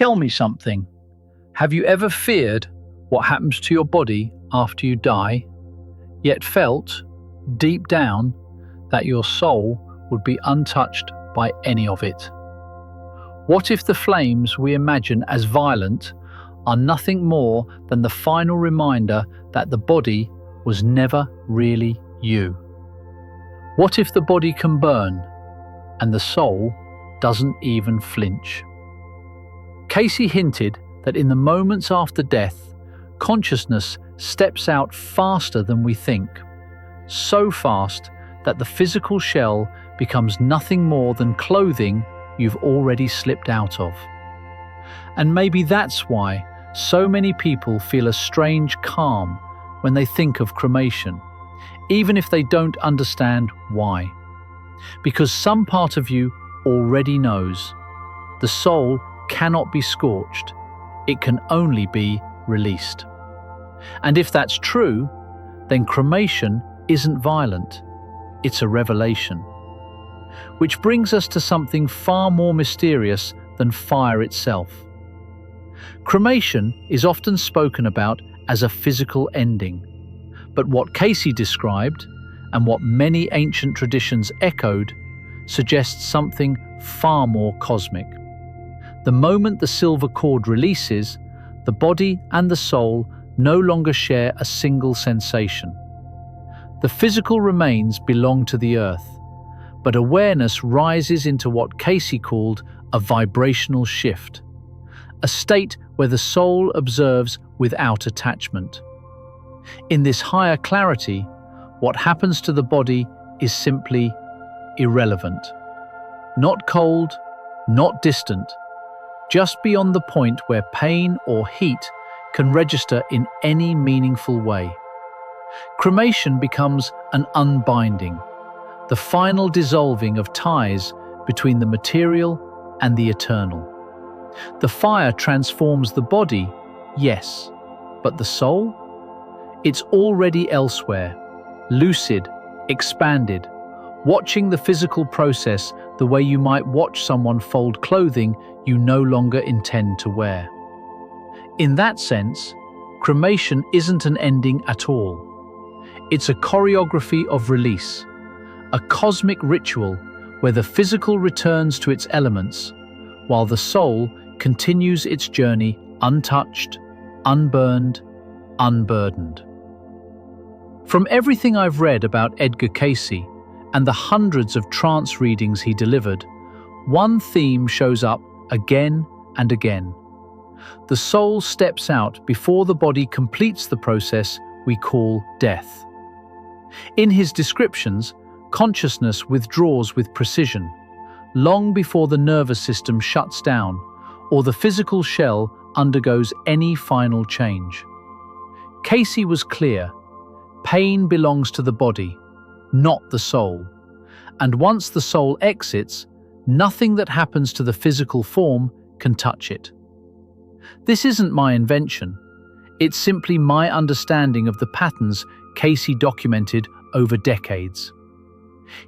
tell me something. Have you ever feared what happens to your body after you die, yet felt, deep down, that your soul would be untouched by any of it? What if the flames we imagine as violent are nothing more than the final reminder that the body was never really you? What if the body can burn and the soul doesn't even flinch? Cayce hinted that in the moments after death, consciousness steps out faster than we think, so fast that the physical shell becomes nothing more than clothing you've already slipped out of. And maybe that's why so many people feel a strange calm when they think of cremation, even if they don't understand why. Because some part of you already knows the soul cannot be scorched, it can only be released. And if that's true, then cremation isn't violent, it's a revelation. Which brings us to something far more mysterious than fire itself. Cremation is often spoken about as a physical ending, but what Cayce described, and what many ancient traditions echoed, suggests something far more cosmic. The moment the silver cord releases, the body and the soul no longer share a single sensation. The physical remains belong to the earth, but awareness rises into what Cayce called a vibrational shift, a state where the soul observes without attachment. In this higher clarity, what happens to the body is simply irrelevant. Not cold, not distant, just beyond the point where pain or heat can register in any meaningful way. Cremation becomes an unbinding, the final dissolving of ties between the material and the eternal. The fire transforms the body, yes, but the soul? It's already elsewhere, lucid, expanded, watching the physical process the way you might watch someone fold clothing you no longer intend to wear. In that sense, cremation isn't an ending at all. It's a choreography of release, a cosmic ritual where the physical returns to its elements, while the soul continues its journey untouched, unburned, unburdened. From everything I've read about Edgar Cayce and the hundreds of trance readings he delivered, one theme shows up again and again. The soul steps out before the body completes the process we call death. In his descriptions, consciousness withdraws with precision, long before the nervous system shuts down or the physical shell undergoes any final change. Cayce was clear: pain belongs to the body, not the soul. And once the soul exits, nothing that happens to the physical form can touch it. This isn't my invention. It's simply my understanding of the patterns Cayce documented over decades.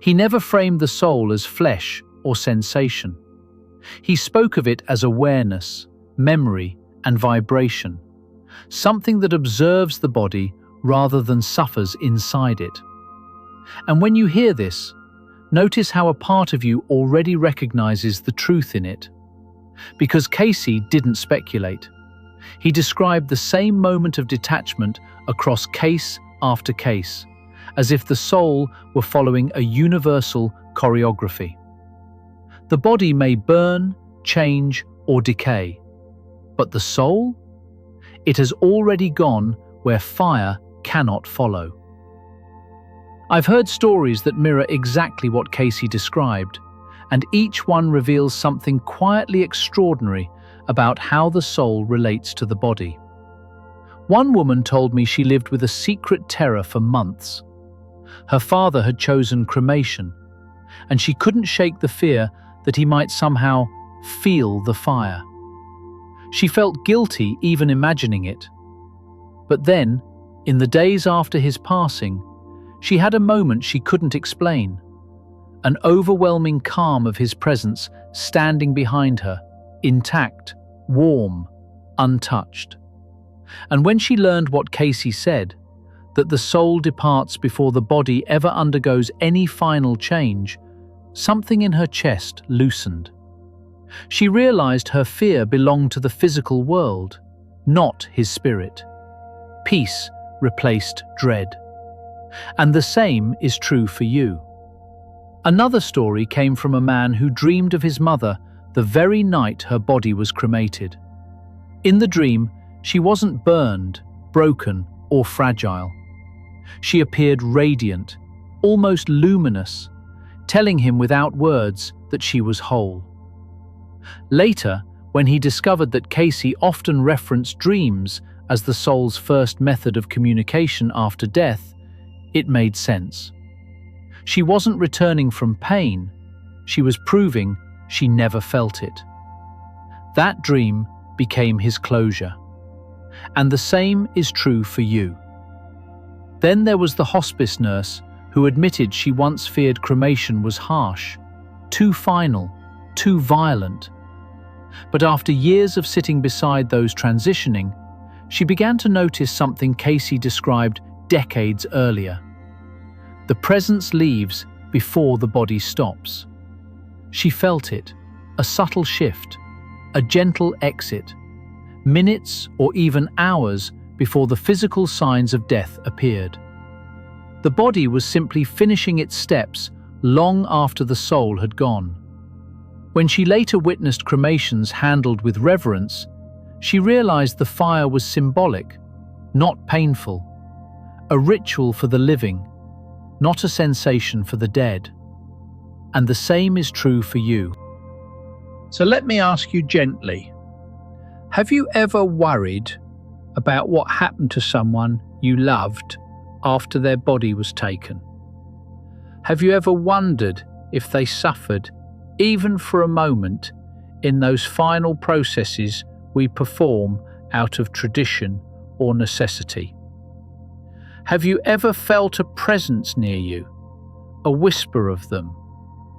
He never framed the soul as flesh or sensation. He spoke of it as awareness, memory, and vibration, something that observes the body rather than suffers inside it. And when you hear this, notice how a part of you already recognizes the truth in it. Because Cayce didn't speculate. He described the same moment of detachment across case after case, as if the soul were following a universal choreography. The body may burn, change, or decay, but the soul? It has already gone where fire cannot follow. I've heard stories that mirror exactly what Cayce described, and each one reveals something quietly extraordinary about how the soul relates to the body. One woman told me she lived with a secret terror for months. Her father had chosen cremation, and she couldn't shake the fear that he might somehow feel the fire. She felt guilty even imagining it. But then, in the days after his passing, she had a moment she couldn't explain. An overwhelming calm of his presence standing behind her, intact, warm, untouched. And when she learned what Cayce said, that the soul departs before the body ever undergoes any final change, something in her chest loosened. She realized her fear belonged to the physical world, not his spirit. Peace replaced dread. And the same is true for you. Another story came from a man who dreamed of his mother the very night her body was cremated. In the dream, she wasn't burned, broken, or fragile. She appeared radiant, almost luminous, telling him without words that she was whole. Later, when he discovered that Cayce often referenced dreams as the soul's first method of communication after death, it made sense. She wasn't returning from pain, she was proving she never felt it. That dream became his closure. And the same is true for you. Then there was the hospice nurse who admitted she once feared cremation was harsh, too final, too violent. But after years of sitting beside those transitioning, she began to notice something Cayce described decades earlier. The presence leaves before the body stops. She felt it, a subtle shift, a gentle exit, minutes or even hours before the physical signs of death appeared. The body was simply finishing its steps long after the soul had gone. When she later witnessed cremations handled with reverence, she realized the fire was symbolic, not painful, a ritual for the living, not a sensation for the dead. And the same is true for you. So let me ask you gently, have you ever worried about what happened to someone you loved after their body was taken? Have you ever wondered if they suffered, even for a moment, in those final processes we perform out of tradition or necessity? Have you ever felt a presence near you, a whisper of them,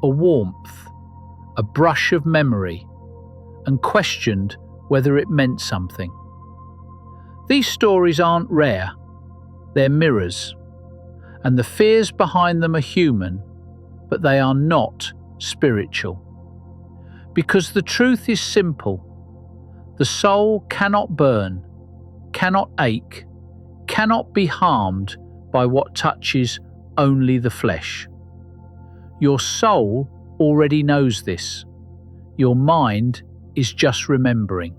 a warmth, a brush of memory, and questioned whether it meant something? These stories aren't rare, they're mirrors, and the fears behind them are human, but they are not spiritual. Because the truth is simple: the soul cannot burn, cannot ache, cannot be harmed by what touches only the flesh. Your soul already knows this. Your mind is just remembering.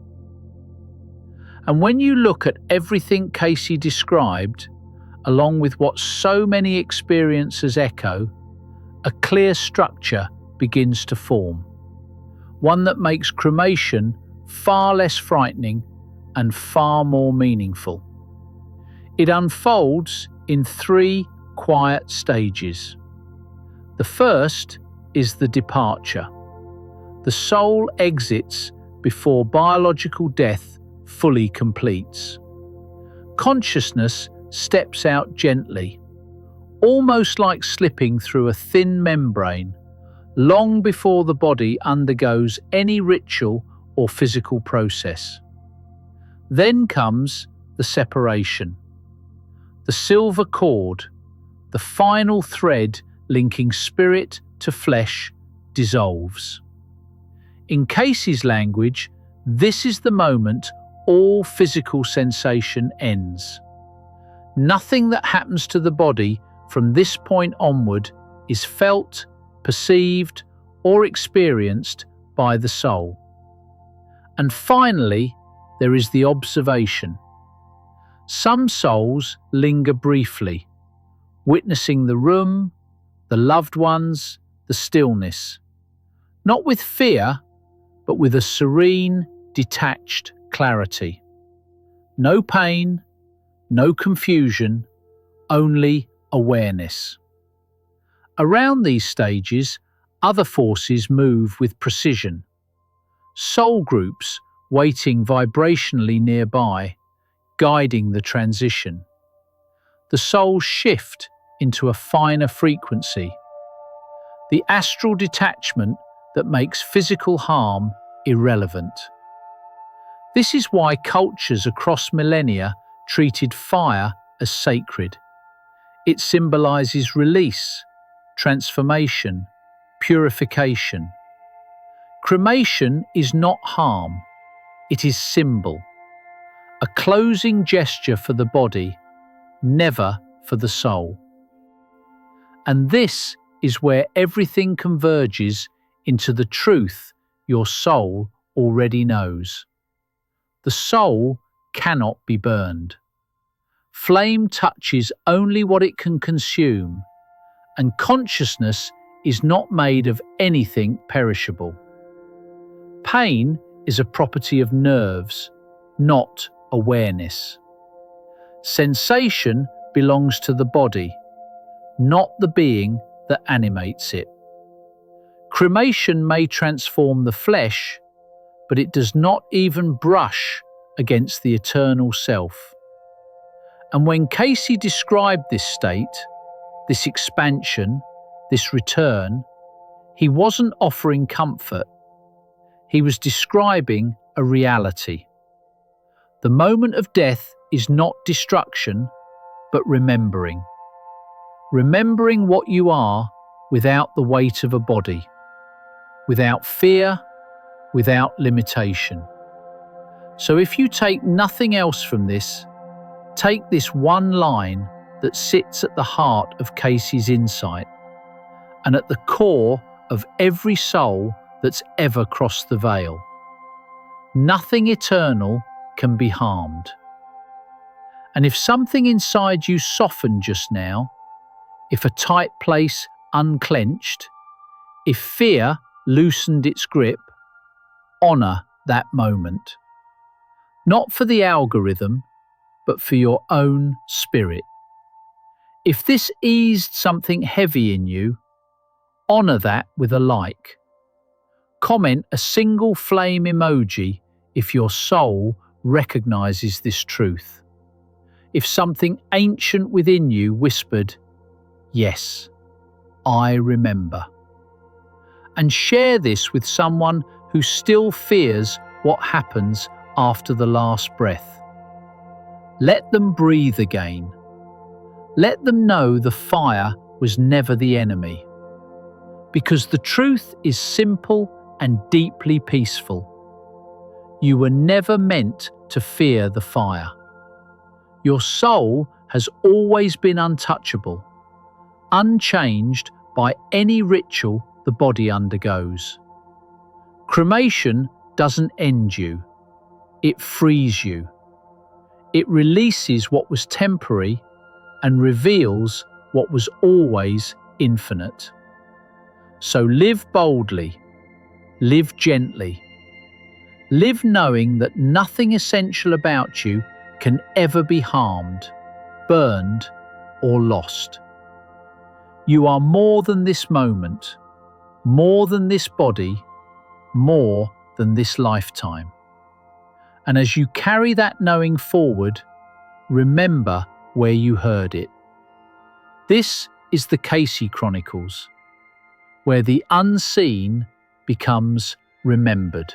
And when you look at everything Cayce described, along with what so many experiences echo, a clear structure begins to form. One that makes cremation far less frightening and far more meaningful. It unfolds in 3 quiet stages. The first is the departure. The soul exits before biological death fully completes. Consciousness steps out gently, almost like slipping through a thin membrane, long before the body undergoes any ritual or physical process. Then comes the separation. The silver cord, the final thread linking spirit to flesh, dissolves. In Cayce's language, this is the moment all physical sensation ends. Nothing that happens to the body from this point onward is felt, perceived, or experienced by the soul. And finally, there is the observation. Some souls linger briefly, witnessing the room, the loved ones, the stillness, not with fear, but with a serene, detached clarity. No pain, no confusion, only awareness. Around these stages, other forces move with precision. Soul groups waiting vibrationally nearby, guiding the transition. The souls shift into a finer frequency. The astral detachment that makes physical harm irrelevant. This is why cultures across millennia treated fire as sacred. It symbolizes release, transformation, purification. Cremation is not harm, it is symbol. A closing gesture for the body, never for the soul. And this is where everything converges into the truth your soul already knows. The soul cannot be burned. Flame touches only what it can consume, and consciousness is not made of anything perishable. Pain is a property of nerves, not awareness. Sensation belongs to the body, not the being that animates it. Cremation may transform the flesh, but it does not even brush against the eternal self. And when Cayce described this state, this expansion, this return, he wasn't offering comfort. He was describing a reality. The moment of death is not destruction, but remembering. Remembering what you are without the weight of a body, without fear, without limitation. So if you take nothing else from this, take this one line that sits at the heart of Cayce's insight and at the core of every soul that's ever crossed the veil. Nothing eternal can be harmed. And if something inside you softened just now, if a tight place unclenched, if fear loosened its grip, honor that moment. Not for the algorithm, but for your own spirit. If this eased something heavy in you, honor that with a like. Comment a single flame emoji if your soul recognizes this truth. If something ancient within you whispered, "Yes, I remember." And share this with someone who still fears what happens after the last breath. Let them breathe again. Let them know the fire was never the enemy. Because the truth is simple and deeply peaceful. You were never meant to fear the fire. Your soul has always been untouchable, unchanged by any ritual the body undergoes. Cremation doesn't end you, it frees you. It releases what was temporary and reveals what was always infinite. So live boldly, live gently, live knowing that nothing essential about you can ever be harmed, burned, or lost. You are more than this moment, more than this body, more than this lifetime. And as you carry that knowing forward, remember where you heard it. This is the Cayce Chronicles, where the unseen becomes remembered.